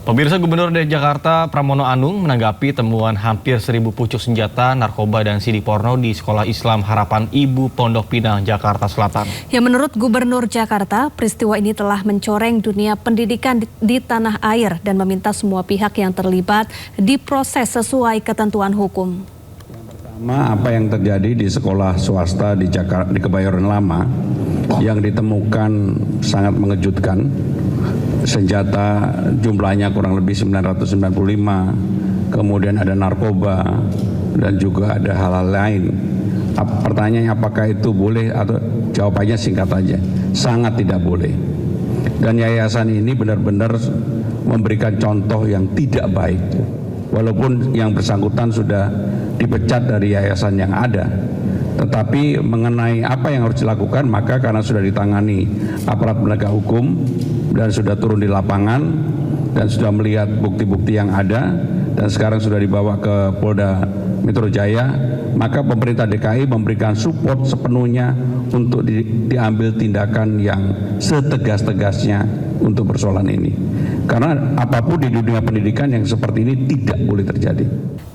Pemirsa, Gubernur DKI Jakarta Pramono Anung menanggapi temuan hampir 1.000 pucuk senjata, narkoba, dan CD porno di Sekolah Islam Harapan Ibu Pondok Pinang, Jakarta Selatan. Ya, menurut Gubernur Jakarta, peristiwa ini telah mencoreng dunia pendidikan di tanah air dan meminta semua pihak yang terlibat diproses sesuai ketentuan hukum. Pertama, apa yang terjadi di sekolah swasta di Jakarta, di Kebayoran Lama, yang ditemukan sangat mengejutkan. Senjata jumlahnya kurang lebih 995, kemudian ada narkoba, dan juga ada hal-hal lain. Pertanyaannya apakah itu boleh, atau jawabannya singkat aja, sangat tidak boleh. Dan yayasan ini benar-benar memberikan contoh yang tidak baik. Walaupun yang bersangkutan sudah dipecat dari yayasan yang ada, tetapi mengenai apa yang harus dilakukan, maka karena sudah ditangani aparat penegak hukum dan sudah turun di lapangan dan sudah melihat bukti-bukti yang ada dan sekarang sudah dibawa ke Polda Metro Jaya, maka pemerintah DKI memberikan support sepenuhnya untuk diambil tindakan yang setegas-tegasnya untuk persoalan ini. Karena apapun di dunia pendidikan yang seperti ini tidak boleh terjadi.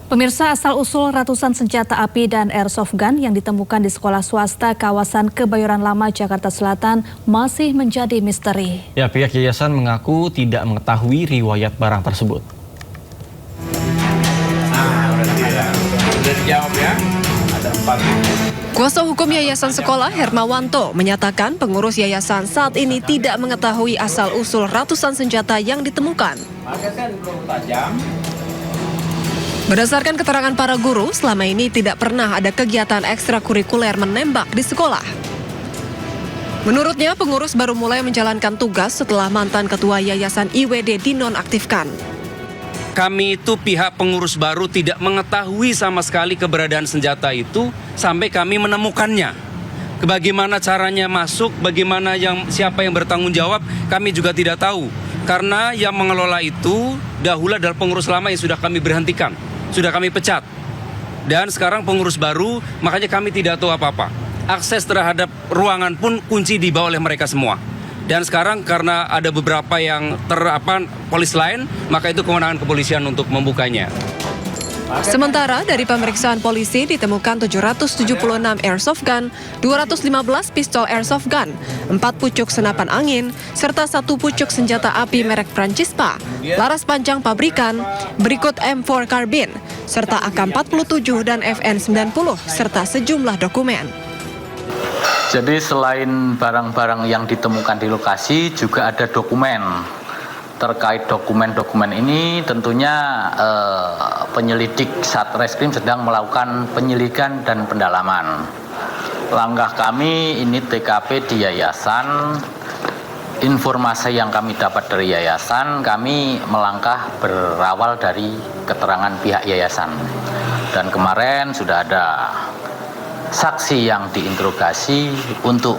Pemirsa, asal-usul ratusan senjata api dan airsoft gun yang ditemukan di sekolah swasta kawasan Kebayoran Lama, Jakarta Selatan masih menjadi misteri. Ya, pihak yayasan mengaku tidak mengetahui riwayat barang tersebut. Udah dijawab ya. Ada 4. Kuasa hukum Yayasan Sekolah Hermawanto menyatakan pengurus yayasan saat ini tidak mengetahui asal-usul ratusan senjata yang ditemukan. Berdasarkan keterangan para guru, selama ini tidak pernah ada kegiatan ekstrakurikuler menembak di sekolah. Menurutnya, pengurus baru mulai menjalankan tugas setelah mantan ketua Yayasan IWD dinonaktifkan. Kami itu pihak pengurus baru tidak mengetahui sama sekali keberadaan senjata itu sampai kami menemukannya. Bagaimana caranya masuk, bagaimana siapa yang bertanggung jawab, kami juga tidak tahu. Karena yang mengelola itu dahulu adalah pengurus lama yang sudah kami berhentikan, sudah kami pecat. Dan sekarang pengurus baru, makanya kami tidak tahu apa-apa. Akses terhadap ruangan pun kunci dibawa oleh mereka semua. Dan sekarang karena ada beberapa yang polis lain, maka itu kewenangan kepolisian untuk membukanya. Sementara dari pemeriksaan polisi ditemukan 776 airsoft gun, 215 pistol airsoft gun, 4 pucuk senapan angin, serta 1 pucuk senjata api merek Francispa, laras panjang pabrikan, berikut M4 Carbine, serta AK-47 dan FN-90, serta sejumlah dokumen. Jadi selain barang-barang yang ditemukan di lokasi, juga ada dokumen. Terkait dokumen-dokumen ini tentunya penyelidik Satreskrim sedang melakukan penyelidikan dan pendalaman. Langkah kami ini TKP di yayasan, informasi yang kami dapat dari yayasan, kami melangkah berawal dari keterangan pihak yayasan. Dan kemarin sudah ada saksi yang diinterogasi untuk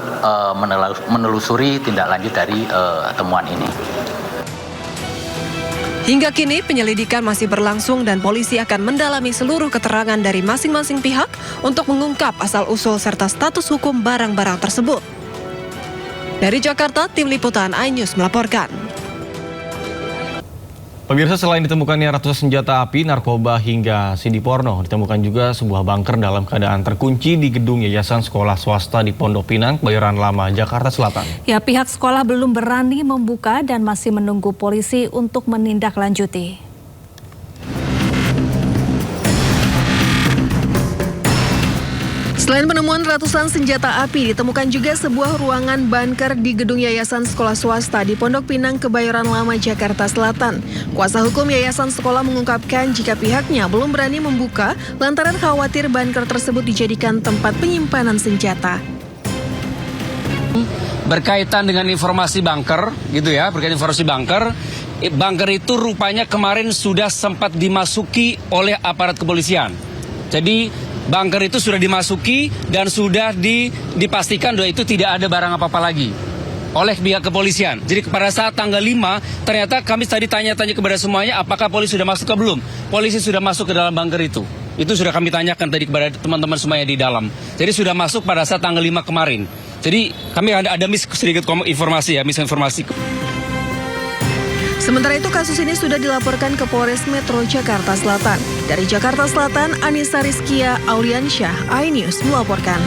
menelusuri tindak lanjut dari temuan ini. Hingga kini penyelidikan masih berlangsung dan polisi akan mendalami seluruh keterangan dari masing-masing pihak untuk mengungkap asal-usul serta status hukum barang-barang tersebut. Dari Jakarta, Tim Liputan iNews melaporkan. Pemirsa, selain ditemukannya ratusan senjata api, narkoba hingga CD porno, ditemukan juga sebuah bunker dalam keadaan terkunci di gedung Yayasan Sekolah Swasta di Pondok Pinang, Kebayoran Lama, Jakarta Selatan. Ya, pihak sekolah belum berani membuka dan masih menunggu polisi untuk menindaklanjuti. Selain penemuan ratusan senjata api, ditemukan juga sebuah ruangan bunker di gedung Yayasan Sekolah Swasta di Pondok Pinang, Kebayoran Lama, Jakarta Selatan. Kuasa hukum Yayasan Sekolah mengungkapkan jika pihaknya belum berani membuka lantaran khawatir bunker tersebut dijadikan tempat penyimpanan senjata. Berkaitan dengan informasi bunker, gitu ya, berkaitan informasi bunker itu rupanya kemarin sudah sempat dimasuki oleh aparat kepolisian. Jadi bunker itu sudah dimasuki dan sudah dipastikan bahwa itu tidak ada barang apa-apa lagi oleh pihak kepolisian. Jadi pada saat tanggal 5, ternyata kami tadi tanya-tanya kepada semuanya apakah polisi sudah masuk atau belum. Polisi sudah masuk ke dalam bunker itu. Itu sudah kami tanyakan tadi kepada teman-teman semuanya di dalam. Jadi sudah masuk pada saat tanggal 5 kemarin. Jadi kami ada sedikit informasi ya, misinformasi. Sementara itu kasus ini sudah dilaporkan ke Polres Metro Jakarta Selatan. Dari Jakarta Selatan, Anissa Rizkia Auliansyah, iNews melaporkan.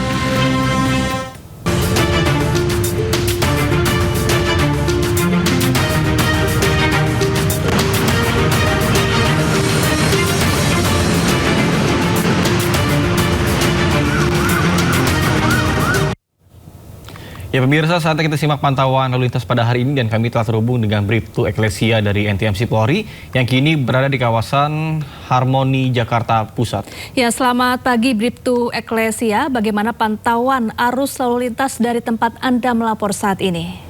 Ya pemirsa, saatnya kita simak pantauan lalu lintas pada hari ini dan kami telah terhubung dengan Bribtu Eklesia dari NTMC Polri yang kini berada di kawasan Harmoni Jakarta Pusat. Ya, selamat pagi Bribtu Eklesia. Bagaimana pantauan arus lalu lintas dari tempat Anda melapor saat ini?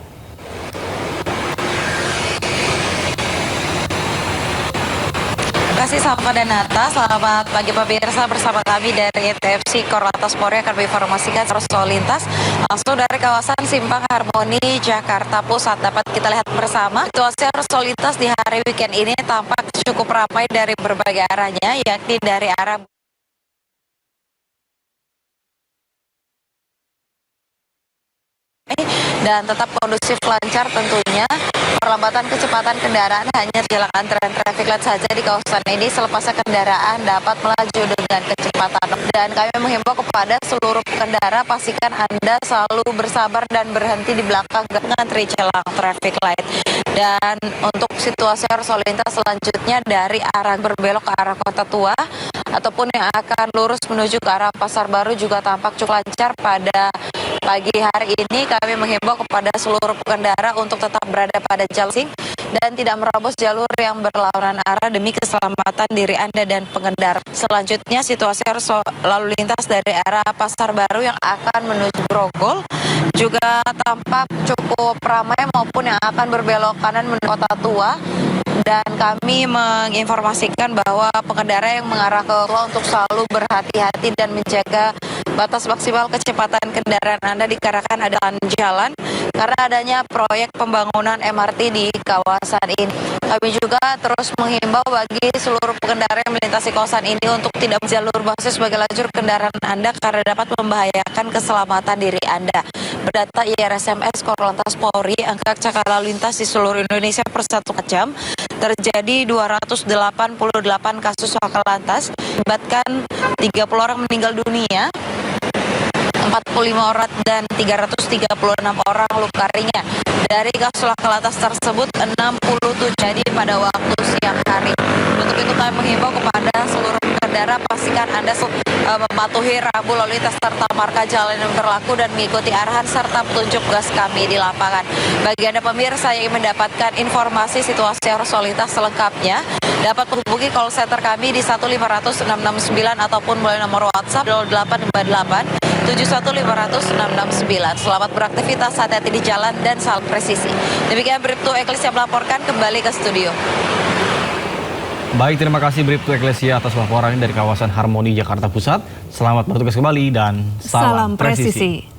Terima kasih Salva dan Nata. Selamat pagi pemirsa, bersama kami dari NTMC Korlantas Polri akan menginformasikan arus lalu lintas langsung dari kawasan Simpang Harmoni Jakarta Pusat. Dapat kita lihat bersama situasi arus lalu lintas di hari weekend ini tampak cukup ramai dari berbagai arahnya, yakni dari arah dan tetap kondusif lancar tentunya. Perlambatan kecepatan kendaraan hanya jalan antrean traffic light saja di kawasan ini, selepasnya kendaraan dapat melaju dengan kecepatan. Dan kami menghimbau kepada seluruh pengendara, pastikan Anda selalu bersabar dan berhenti di belakang ngantri jalan traffic light. Dan untuk situasi arus lalu lintas selanjutnya dari arah berbelok ke arah Kota Tua ataupun yang akan lurus menuju ke arah Pasar Baru juga tampak cukup lancar pada pagi hari ini. Kami menghimbau kepada seluruh pengendara untuk tetap berada pada jalur dan tidak merobos jalur yang berlawanan arah demi keselamatan diri Anda dan pengendara. Selanjutnya situasi arus lalu lintas dari arah Pasar Baru yang akan menuju Grogol juga tampak cukup ramai maupun yang akan berbelok kanan menuju Kota Tua. Dan kami menginformasikan bahwa pengendara yang mengarah ke Tua untuk selalu berhati-hati dan menjaga batas maksimal kecepatan kendaraan Anda dikarenakan ada jalan karena adanya proyek pembangunan MRT di kawasan ini. Kami juga terus menghimbau bagi seluruh pengendara yang melintasi kawasan ini untuk tidak jalur basis sebagai lajur kendaraan Anda karena dapat membahayakan keselamatan diri Anda. Berdata IRSMS Korlantas Polri, angka kecelakaan lalu lintas di seluruh Indonesia per 1 jam terjadi 288 kasus laka lantas, menyebabkan 30 orang meninggal dunia, 45 orang dan 336 orang luka ringan. Dari kasus laka lantas tersebut 67 jadi pada waktu siang hari. Untuk itu kami menghimbau kepada seluruh pengendara, pastikan Anda mematuhi rambu lalu lintas serta marka jalan yang berlaku dan mengikuti arahan serta petunjuk gas kami di lapangan. Bagi Anda pemirsa yang ingin mendapatkan informasi situasi arus lalu lintas selengkapnya, dapat menghubungi call center kami di 1500669 ataupun melalui nomor WhatsApp 0858 7150669. Selamat beraktivitas, hati-hati di jalan dan salam presisi. Demikian Bribtu Eklesia melaporkan, kembali ke studio. Baik, terima kasih Bribtu Eklesia atas laporan dari kawasan Harmoni Jakarta Pusat. Selamat bertugas kembali dan salam presisi.